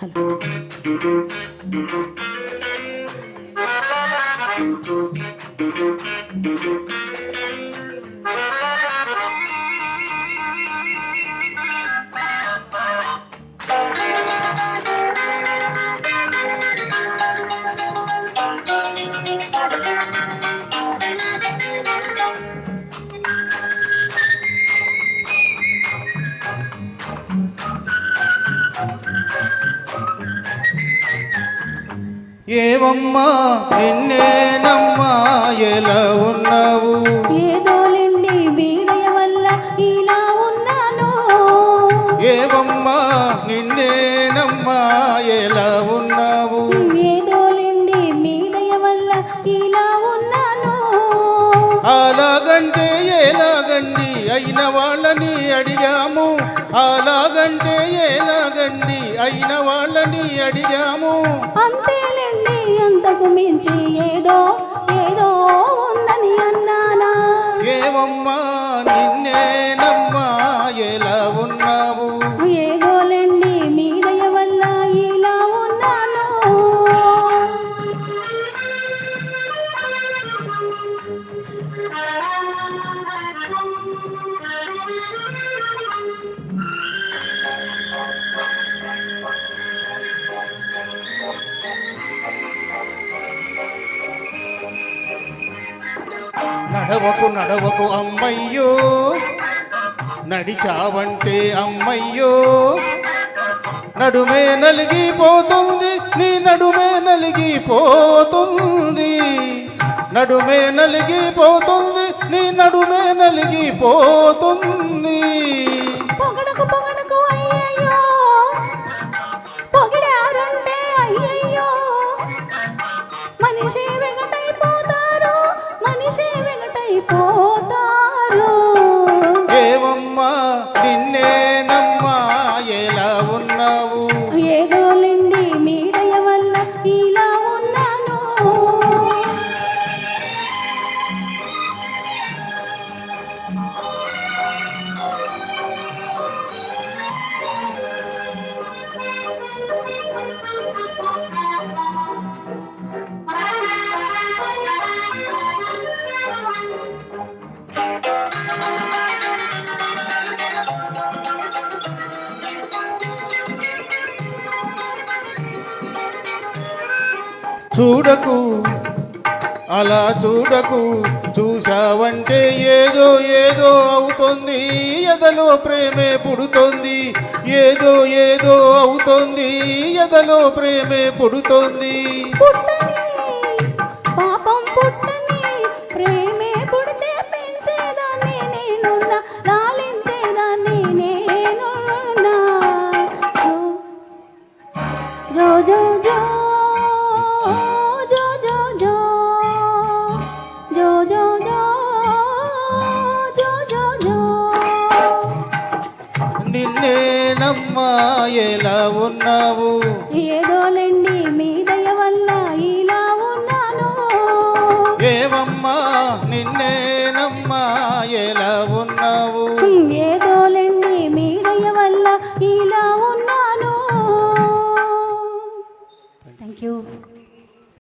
Hello ఏవమ్మా నిన్నేనమ్మా ఎలా ఉన్నావు? ఏదోలేండి వీరయ్య వల్ల ఇలా ఉన్నాను. ఏవమ్మా నిన్నేనమ్మా ఎలా ఉన్నావు? ఏదోలేండి వీరయ్య వల్ల ఇలా ఉన్నాను. అలాగంటే ఎలాగండి అయిన వాళ్ళని అడిగాము. అలాగంటే ఎలాగండి అయిన వాళ్ళని అడిగాము. అంతేలేండి అంతకు మించి ఏదో ఏదో ఉందని అన్నానా? ఏవమ్మా నిన్నేనమ్మా ఎలా ఉన్నావు? ఏదోలేండి మీదయ వల్ల ఇలా ఉన్నాను. నడవకు నడవకు అమ్మయ్యో, నడిచావంటే అమ్మయ్యో, నడుమే నలిగిపోతుంది నీ నడుమే నలిగిపోతుంది. నడుమే నలిగిపోతుంది నీ నడుమే నలిగిపోతుంది. పొగడకు పొగడకు అయ్యయ్యో, పొగిడారంటే అయ్యయ్యో, మనిషి వెగటైపోతారు, మనిషి వెగటైపోతారు. ఏవమ్మా నిన్నేనమ్మా ఎలా ఉన్నావు? ఏదోలేండి మీదయ వల్ల ఇలా ఉన్నాను. చూడకు అలా చూడకు, చూసావంటే ఏదో ఏదో అవుతుంది. ఎదలో ప్రేమే పుడుతోంది, ఏదో ఏదో అవుతోంది. ఎదలో ప్రేమే పుడుతోంది. పుట్టని పాపం పుట్టని ప్రేమే పుడితే పెంచేదాన్ని నేనున్నా, లాలించేదాన్ని నేనున్నా. జో జో జో జో జో జో జో జో జో జో జో. నిన్నేనమ్మా ఎలా ఉన్నావు?